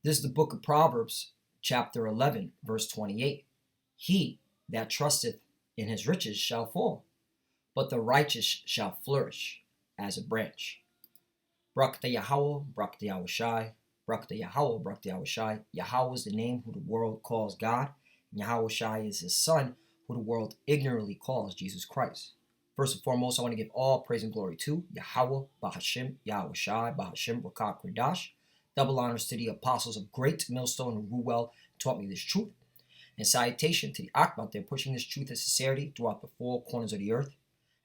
This is the book of Proverbs, chapter 11, verse 28. He that trusteth in his riches shall fall, but the righteous shall flourish as a branch. Brakta Yahweh, Brakta Yahushai, Brakta Yahweh, Brakta Yahushai. Yahweh is the name who the world calls God, and Yahushai is his son, who the world ignorantly calls Jesus Christ. First and foremost, I want to give all praise and glory to Yahweh, Bahashim, Yahushai, Bahashim, Rakah Kradash. Double honors to the apostles of Great Millstone and Ruel taught me this truth. And salutation to the Akmat, they're pushing this truth and sincerity throughout the four corners of the earth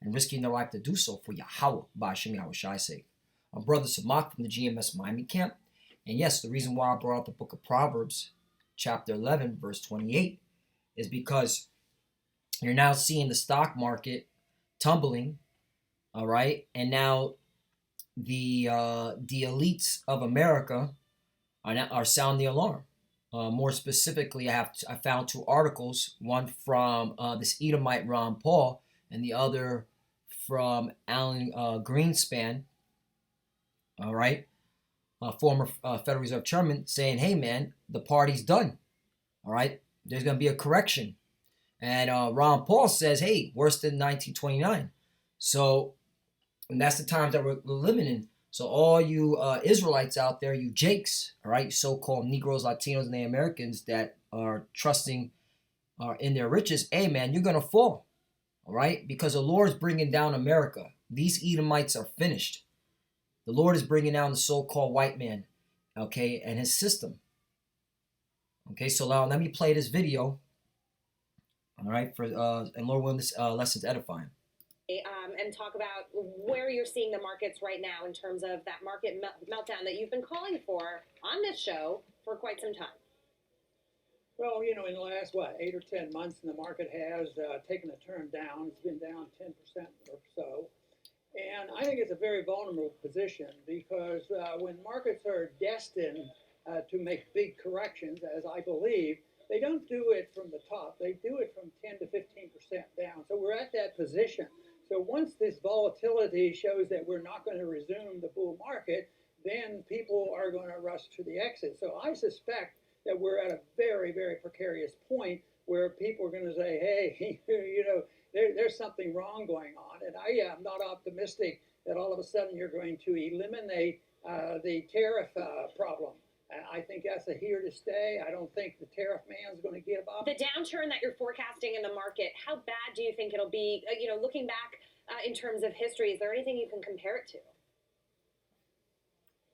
and risking their life to do so for Yahweh, Bahashim, Yahushai's sake. I'm Brother Samak from the GMS Miami camp. And yes, the reason why I brought up the book of Proverbs, chapter 11, verse 28, is because you're now seeing the stock market tumbling, all right? And now the elites of America are sounding the alarm. More specifically, I found two articles, one from this Edomite Ron Paul and the other from Alan Greenspan, all right, former Federal Reserve Chairman, saying, hey, man, the party's done, all right? There's going to be a correction. And Ron Paul says, hey, worse than 1929. So, and that's the times that we're living in. So all you Israelites out there, you Jakes, all right, so-called Negroes, Latinos, and Americans that are trusting in their riches, hey, man, you're going to fall, all right? Because the Lord is bringing down America. These Edomites are finished. The Lord is bringing down the so-called white man, okay, and his system. Okay, so now let me play this video, all right, for and Lord willing, this lesson's edifying. And talk about where you're seeing the markets right now in terms of that market meltdown that you've been calling for on this show for quite some time. Well, you know, in the last, 8 or 10 months, the market has taken a turn down. It's been down 10% or so. And I think it's a very vulnerable position because when markets are destined to make big corrections, as I believe, they don't do it from the top. They do it from 10 to 15% down. So we're at that position. So once this volatility shows that we're not going to resume the bull market, then people are going to rush to the exit. So I suspect that we're at a very, very precarious point where people are going to say, hey, you know, there's something wrong going on. And I am not optimistic that all of a sudden you're going to eliminate the tariff problem. I think that's a here to stay. I don't think the tariff man's going to give up. The downturn that you're forecasting in the market, how bad do you think it'll be? You know, looking back in terms of history, is there anything you can compare it to?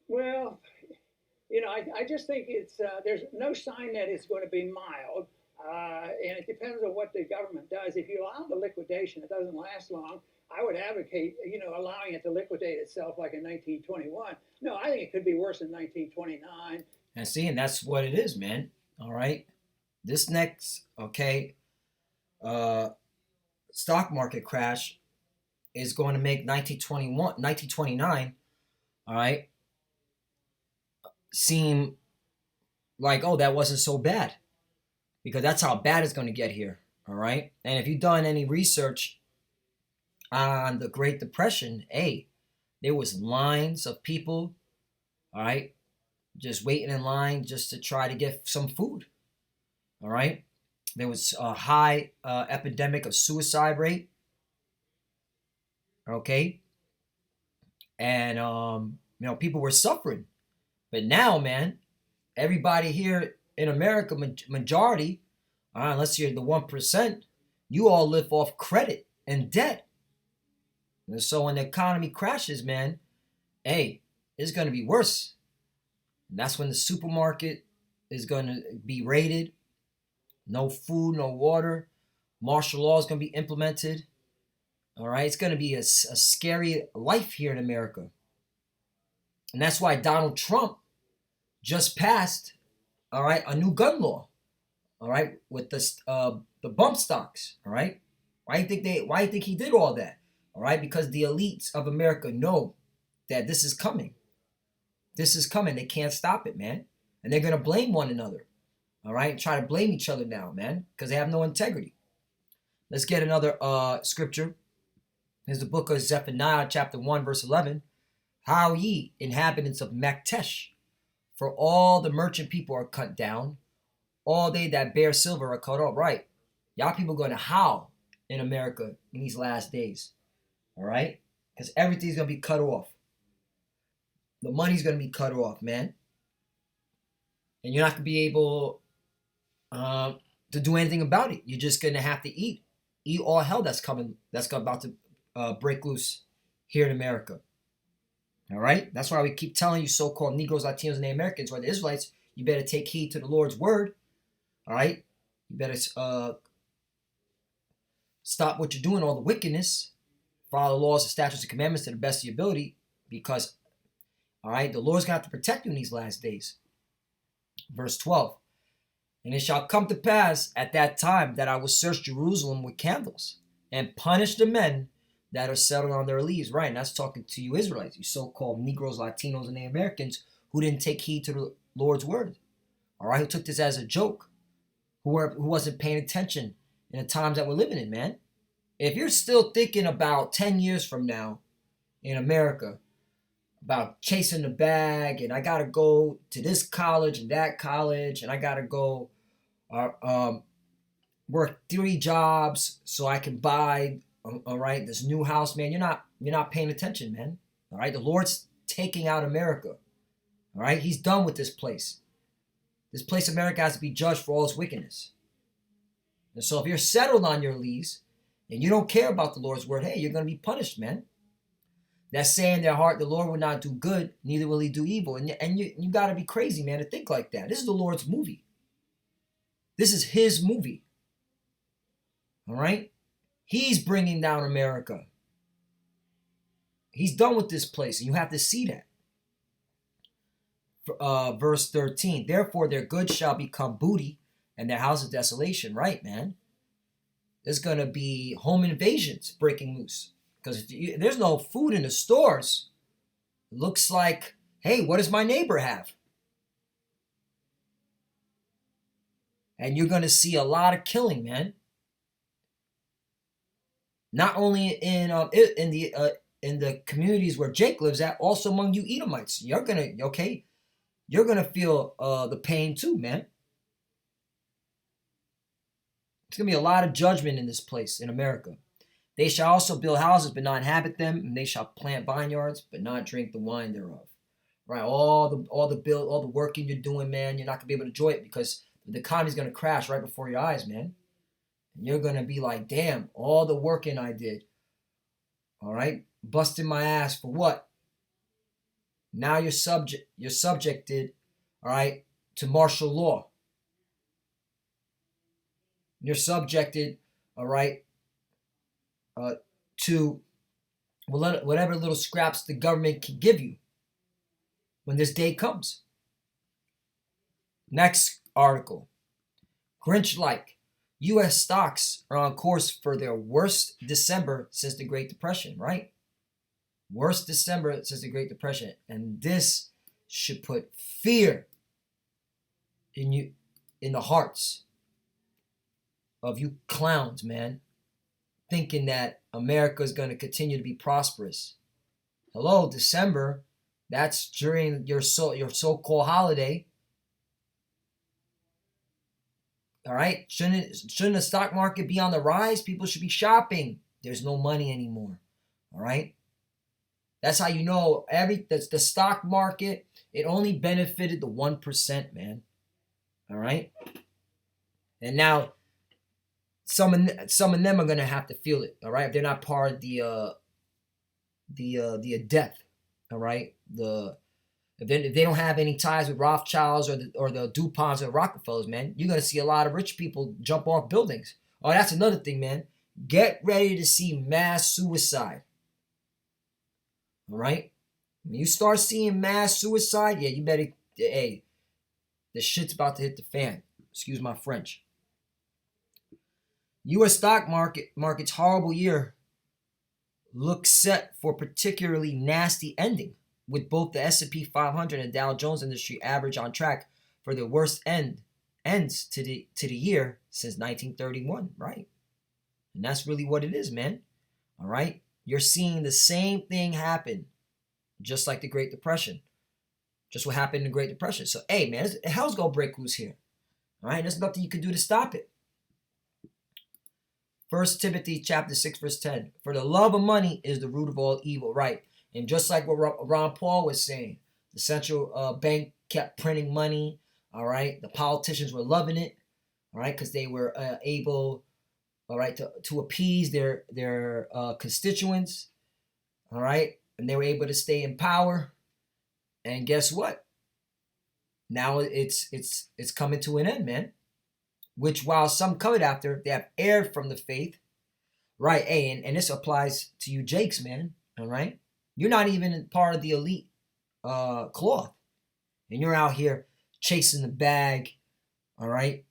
Well, you know, I just think it's there's no sign that it's going to be mild. And it depends on what the government does. If you allow the liquidation, it doesn't last long. I would advocate, you know, allowing it to liquidate itself like in 1921. No, I think it could be worse than 1929. And see, and that's what it is, man. All right. This next, okay, stock market crash is going to make 1929, all right, seem like, oh, that wasn't so bad. Because that's how bad it's going to get here, all right? And if you've done any research on the Great Depression, hey, there was lines of people, all right, just waiting in line just to try to get some food, all right? There was a high epidemic of suicide rate, okay? And, you know, people were suffering. But now, man, everybody here in America, majority, unless you're the 1%, you all live off credit and debt. And so when the economy crashes, man, hey, it's going to be worse. And that's when the supermarket is going to be raided. No food, no water. Martial law is going to be implemented. All right, it's going to be a scary life here in America. And that's why Donald Trump just passed, all right, a new gun law, all right, with the bump stocks, all right. Why do you think he did all that? All right, because the elites of America know that this is coming. This is coming. They can't stop it, man, and they're gonna blame one another, all right, try to blame each other now, man, because they have no integrity. Let's get another scripture. Here's the book of Zephaniah, chapter 1, verse 11. How ye inhabitants of Maktesh, For all the merchant people are cut down. All they that bear silver are cut off. Right. Y'all people going to howl in America in these last days. All right? Because everything's going to be cut off. The money's going to be cut off, man. And you're not going to be able to do anything about it. You're just going to have to eat. Eat all hell that's coming, that's about to break loose here in America. All right? That's why we keep telling you so-called Negroes, Latinos, and Native Americans, or the Israelites, you better take heed to the Lord's word. All right? You better stop what you're doing, all the wickedness. Follow the laws, the statutes, and commandments to the best of your ability, because, all right, the Lord's going to have to protect you in these last days. Verse 12. And it shall come to pass at that time that I will search Jerusalem with candles and punish the men that are settled on their leaves. Right, and that's talking to you Israelites, you so-called Negroes, Latinos, and Native Americans who didn't take heed to the Lord's word. All right, who took this as a joke, who wasn't paying attention in the times that we're living in, man. If you're still thinking about 10 years from now in America about chasing the bag, and I got to go to this college and that college, and I got to go work 3 jobs so I can buy, all right, this new house, man, you're not paying attention, man. All right, the Lord's taking out America. All right, he's done with this place. This place, America, has to be judged for all its wickedness. And so if you're settled on your lease and you don't care about the Lord's word, hey, you're going to be punished, man. That's saying in their heart, the Lord will not do good, neither will he do evil. And you got to be crazy, man, to think like that. This is the Lord's movie. This is his movie. All right? He's bringing down America. He's done with this place, and you have to see that. Verse 13, therefore their goods shall become booty, and their house is desolation. Right, man? There's going to be home invasions breaking loose. Because if there's no food in the stores, it looks like, hey, what does my neighbor have? And you're going to see a lot of killing, man. Not only in the communities where Jake lives at, also among you Edomites. You're gonna feel the pain too, man. It's gonna be a lot of judgment in this place in America. They shall also build houses, but not inhabit them, and they shall plant vineyards, but not drink the wine thereof. Right, all the working you're doing, man, you're not gonna be able to enjoy it because the economy's gonna crash right before your eyes, man. And you're gonna be like, damn, all the working I did, all right, busting my ass for what? Now you're subjected, all right, to martial law. You're subjected, all right, to whatever little scraps the government can give you when this day comes. Next article. Grinch-like. U.S. stocks are on course for their worst December since the Great Depression, right? Worst December since the Great Depression. And this should put fear in the hearts of you clowns, man, thinking that America is going to continue to be prosperous. Hello, December. That's during your so-called holiday. All right? Shouldn't the stock market be on the rise? People should be shopping. There's no money anymore. All right? That's how you know the stock market, it only benefited the 1%, man. All right? And now some of them are going to have to feel it, all right? If they're not part of the death, all right? If they don't have any ties with Rothschilds or the DuPonts or Rockefellers, man, you're going to see a lot of rich people jump off buildings. Oh, that's another thing, man. Get ready to see mass suicide. All right? When you start seeing mass suicide, yeah, you better, hey, the shit's about to hit the fan. Excuse my French. U.S. stock market's horrible year looks set for particularly nasty ending, with both the S&P 500 and Dow Jones Industry average on track for their worst ends to the year since 1931, right? And that's really what it is, man. All right? You're seeing the same thing happen, just like the Great Depression. Just what happened in the Great Depression. So, hey, man, hell's gonna break loose here. All right, there's nothing you can do to stop it. 1 Timothy chapter 6, verse 10. For the love of money is the root of all evil, right? And just like what Ron Paul was saying, the central bank kept printing money, all right? The politicians were loving it, all right, because they were able, all right, to appease their constituents, all right? And they were able to stay in power. And guess what? Now it's coming to an end, man. Which, while some covet after, they have erred from the faith. Right, hey, and this applies to you Jakes, man, all right? You're not even part of the elite cloth. And you're out here chasing the bag, all right?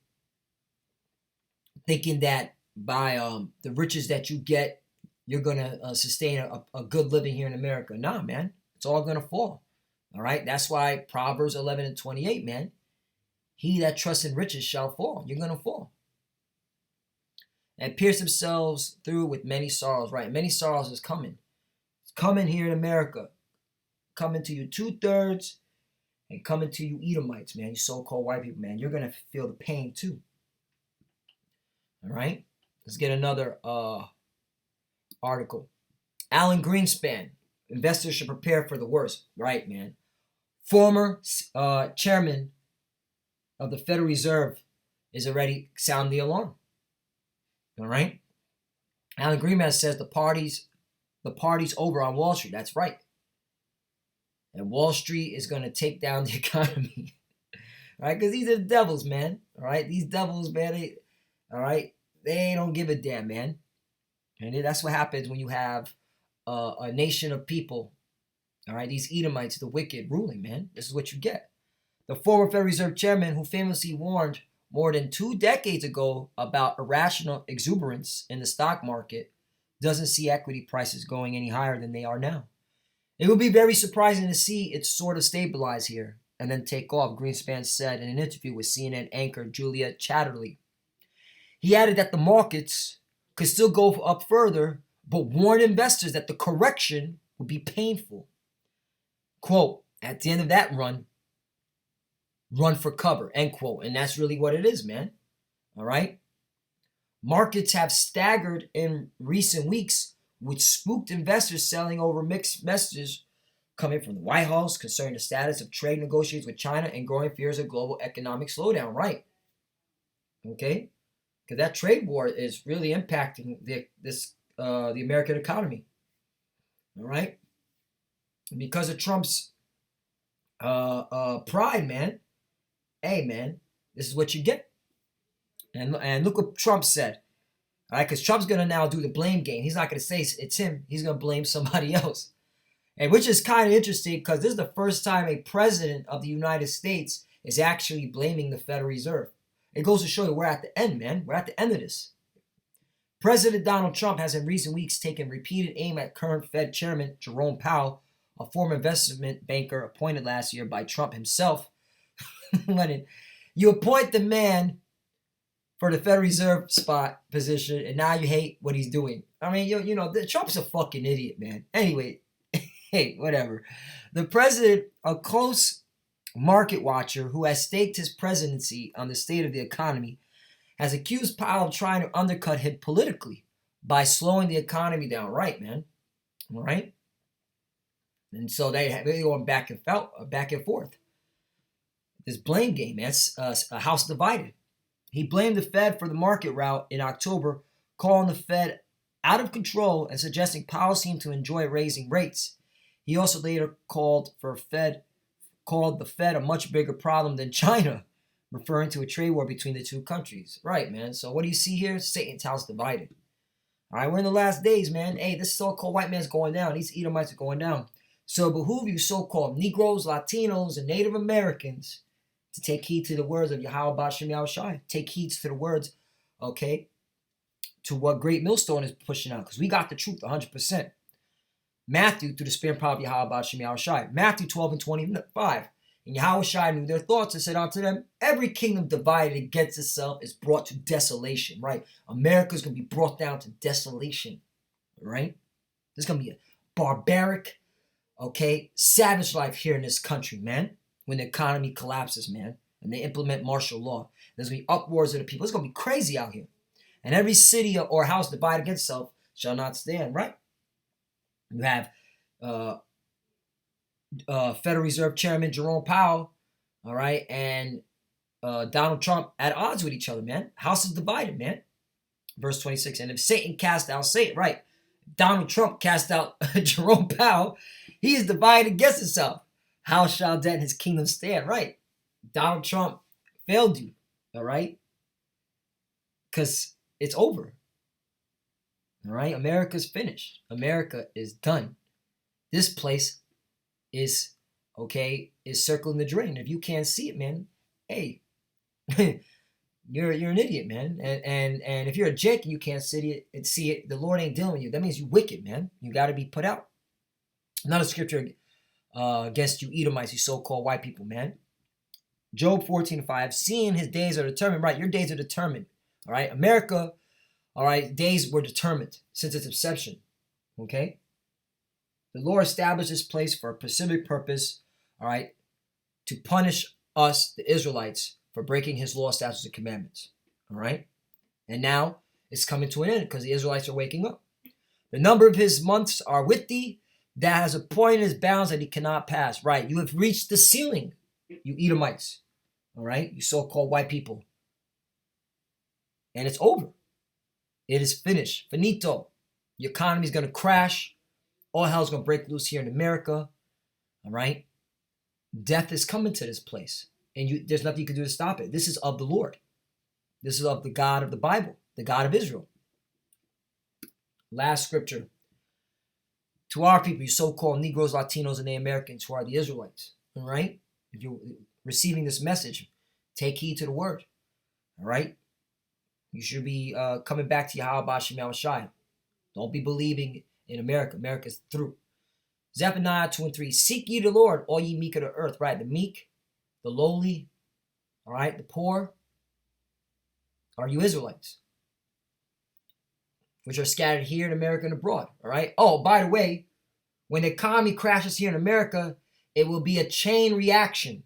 Thinking that by the riches that you get, you're going to sustain a good living here in America. Nah, man, it's all going to fall, all right? That's why Proverbs 11 and 28, man. He that trusts in riches shall fall. You're going to fall. And pierce themselves through with many sorrows, right? Many sorrows is coming. It's coming here in America. Coming to you 2/3 and coming to you Edomites, man. You so-called white people, man. You're going to feel the pain too. All right? Let's get another article. Alan Greenspan. Investors should prepare for the worst. Right, man. Former chairman of the Federal Reserve is already sounding the alarm. All right? Alan Greenspan says the party's over on Wall Street. That's right. And Wall Street is going to take down the economy. All right? Because these are the devils, man. All right? These devils, man, they don't give a damn, man. And that's what happens when you have a nation of people, all right? These Edomites, the wicked, ruling, man. This is what you get. The former Federal Reserve chairman, who famously warned more than 2 decades ago about irrational exuberance in the stock market, doesn't see equity prices going any higher than they are now. It would be very surprising to see it sort of stabilize here and then take off, Greenspan said in an interview with CNN anchor Julia Chatterley. He added that the markets could still go up further, but warned investors that the correction would be painful. Quote, at the end of that run for cover, end quote. And that's really what it is, man. All right? Markets have staggered in recent weeks, which spooked investors selling over mixed messages coming from the White House concerning the status of trade negotiations with China and growing fears of global economic slowdown, right? Okay? Because that trade war is really impacting the American economy. All right? And because of Trump's pride, man, hey, man, this is what you get. And look what Trump said. All right, because Trump's going to now do the blame game. He's not going to say it's him. He's going to blame somebody else. And which is kind of interesting because this is the first time a president of the United States is actually blaming the Federal Reserve. It goes to show you we're at the end, man. We're at the end of this. President Donald Trump has in recent weeks taken repeated aim at current Fed Chairman Jerome Powell, a former investment banker appointed last year by Trump himself. You appoint the man for the Federal Reserve spot position, and now you hate what he's doing. I mean, you know, Trump's a fucking idiot, man. Anyway, hey, whatever. The president, a close market watcher who has staked his presidency on the state of the economy, has accused Powell of trying to undercut him politically by slowing the economy down. Right, man. All right? And so they're going back and forth. This blame game, man. It's a house divided. He blamed the Fed for the market rout in October, calling the Fed out of control and suggesting Powell seemed to enjoy raising rates. He also later called the Fed a much bigger problem than China, referring to a trade war between the two countries. Right, man. So what do you see here? Satan's house divided. All right, we're in the last days, man. Hey, this so-called white man's going down. These Edomites are going down. So it behoove you so-called Negroes, Latinos, and Native Americans to take heed to the words of Yahweh Bashem Yahushai. Take heed to the words, okay, to what Great Millstone is pushing out, because we got the truth 100%. Matthew, through the spirit and power of Yahweh Bashem Yahushai. Matthew 12 and 25. And Yahushai knew their thoughts and said unto them, every kingdom divided against itself is brought to desolation, right? America's going to be brought down to desolation, right? There's going to be a barbaric, okay, savage life here in this country, man. when the economy collapses, man, and they implement martial law. There's going to be uproars of the people. It's going to be crazy out here. And every city or house divided against itself shall not stand, right? You have Federal Reserve Chairman Jerome Powell, all right, and Donald Trump at odds with each other, man. House is divided, man. Verse 26, and if Satan cast out Satan, right? Donald Trump cast out Jerome Powell. He is divided against himself. How shall then his kingdom stand, right? Donald Trump failed you, all right? Because it's over, all right? America's finished. America is done. This place is, okay, is circling the drain. If you can't see it, man, hey, you're an idiot, man. And if you're a Jake and you can't see it, the Lord ain't dealing with you. That means you wicked, man. You got to be put out. Another scripture against you Edomites, you so-called white people, man. Job 14:5, seeing his days are determined, right? Your days are determined, all right? America, all right, days were determined since its inception, okay? The Lord established this place for a specific purpose, all right, to punish us, the Israelites, for breaking his law, statutes, and commandments, all right? And now it's coming to an end because the Israelites are waking up. The number of his months are with thee, that has appointed his bounds that he cannot pass, right? You have reached the ceiling, you Edomites, all right? You so-called white people. And it's over. It is finished. Finito. The economy is going to crash. All hell's going to break loose here in America, all right? Death is coming to this place, and there's nothing you can do to stop it. This is of the Lord. This is of the God of the Bible, the God of Israel. Last scripture. To our people, you so-called Negroes, Latinos, and the Americans who are the Israelites, all right? If you're receiving this message, take heed to the word, all right? You should be coming back to Yahweh Shem Yahushua. Don't be believing in America. America's through. Zephaniah 2:3, seek ye the Lord, all ye meek of the earth, right? The meek, the lowly, all right? The poor are you Israelites, which are scattered here in America and abroad, all right? Oh, by the way, when the economy crashes here in America, it will be a chain reaction,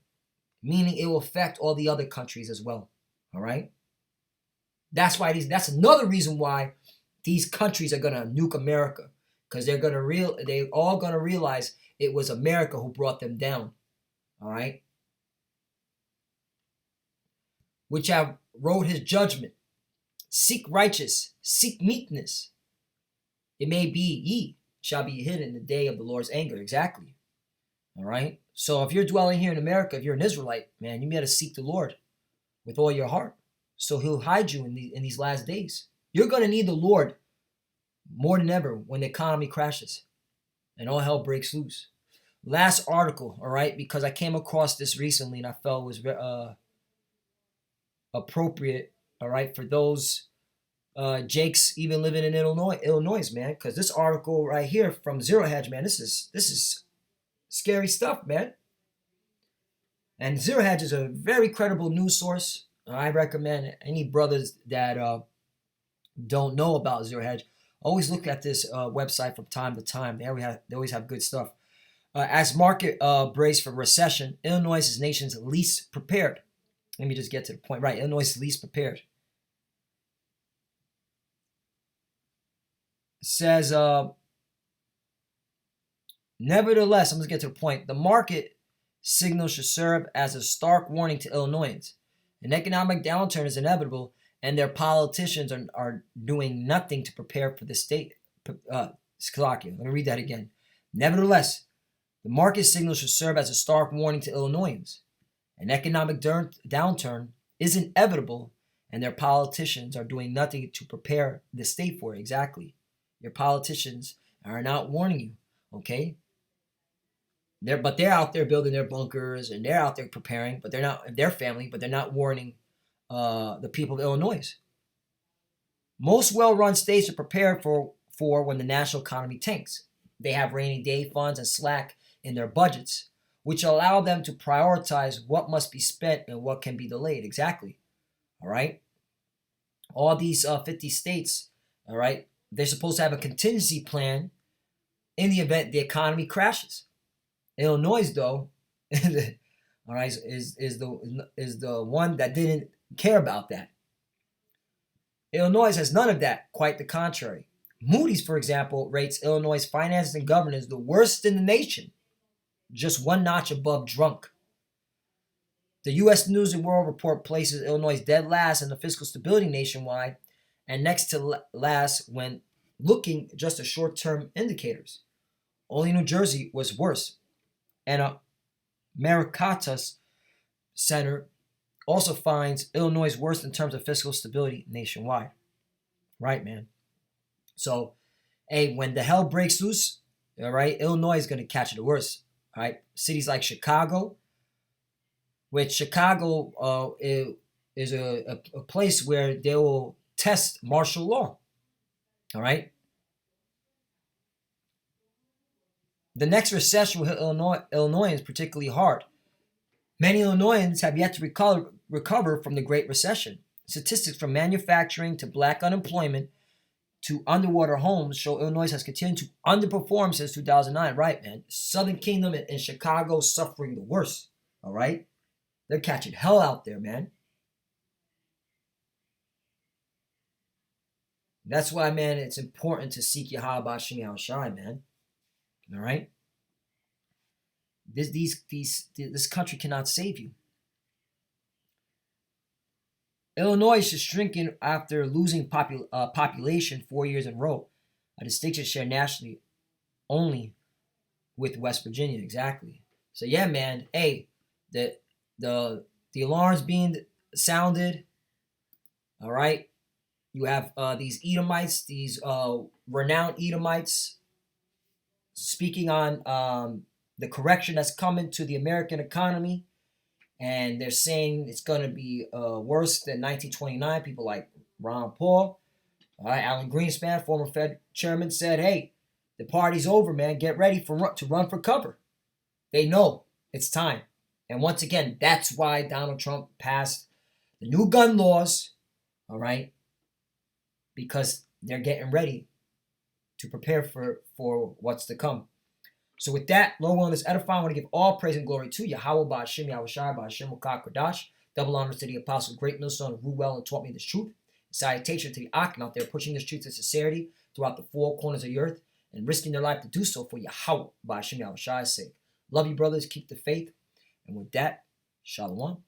meaning it will affect all the other countries as well, all right? That's another reason why these countries are going to nuke America, because they're all going to realize it was America who brought them down, all right? Which have wrote his judgment. Seek righteous, seek meekness. It may be ye shall be hid in the day of the Lord's anger. Exactly. All right. So if you're dwelling here in America, if you're an Israelite, man, you got to seek the Lord with all your heart. So he'll hide you in these last days. You're going to need the Lord more than ever when the economy crashes and all hell breaks loose. Last article, all right, because I came across this recently and I felt it was appropriate, all right, for those Jakes even living in Illinois, man, because this article right here from Zero Hedge, man, this is scary stuff, man. And Zero Hedge is a very credible news source. I recommend any brothers that don't know about Zero Hedge, always look at this website from time to time. They always have good stuff. As market brace for recession, Illinois is nation's least prepared. Let me just get to the point. Right, Illinois is least prepared. It says, nevertheless, I'm going to get to the point. The market signal should serve as a stark warning to Illinoisans. An economic downturn is inevitable, and their politicians are doing nothing to prepare for the state. Slovakia. Let me read that again. Nevertheless, the market signal should serve as a stark warning to Illinoisans. An economic downturn is inevitable, and their politicians are doing nothing to prepare the state for it. Exactly. Your politicians are not warning you, okay? They're out there building their bunkers, and they're out there preparing, but they're not their family, but they're not warning the people of Illinois. Most well-run states are prepared for when the national economy tanks. They have rainy day funds and slack in their budgets, which allow them to prioritize what must be spent and what can be delayed. Exactly. All right. All these 50 states, all right, they're supposed to have a contingency plan in the event the economy crashes. Illinois, though, all right, is the one that didn't care about that. Illinois has none of that, quite the contrary. Moody's, for example, rates Illinois' finances and governance the worst in the nation, just one notch above drunk. The U.S. News and World Report places Illinois dead last in the fiscal stability nationwide and next to last when looking just at short-term indicators. Only New Jersey was worse. And a Mercatus Center also finds Illinois worst in terms of fiscal stability nationwide. Right, man? So, hey, when the hell breaks loose, all right, Illinois is going to catch it the worst. All right, cities like Chicago, which Chicago is a place where they will test martial law. All right. The next recession will hit Illinoisans particularly hard. Many Illinoisans have yet to recover from the Great Recession. Statistics from manufacturing to black unemployment to underwater homes show Illinois has continued to underperform since 2009. Right, man. Southern Kingdom and Chicago suffering the worst. All right. They're catching hell out there, man. That's why, man, it's important to seek Yahweh B'Shem Yahushai, man. All right? This country cannot save you. Illinois is shrinking after losing population 4 years in a row. A distinction shared nationally only with West Virginia, exactly. So yeah, man. Hey, the alarms being sounded. All right. You have these Edomites, these renowned Edomites, speaking on the correction that's coming to the American economy. And they're saying it's going to be worse than 1929. People like Ron Paul, Alan Greenspan, former Fed chairman, said, hey, the party's over, man. Get ready to run for cover. They know it's time. And once again, that's why Donald Trump passed the new gun laws, all right? Because they're getting ready to prepare for what's to come. So with that, Lord willing, this edifying, I want to give all praise and glory to Yahweh B'Shem Yahushai B'Shem Ukah Kodash. Double honors to the apostle, great millstone, who well and taught me this truth. Salutation to the Akim out there pushing this truth to sincerity throughout the four corners of the earth and risking their life to do so for Yahweh B'Shem Yahushai's sake. Love you, brothers. Keep the faith. And with that, Shalom.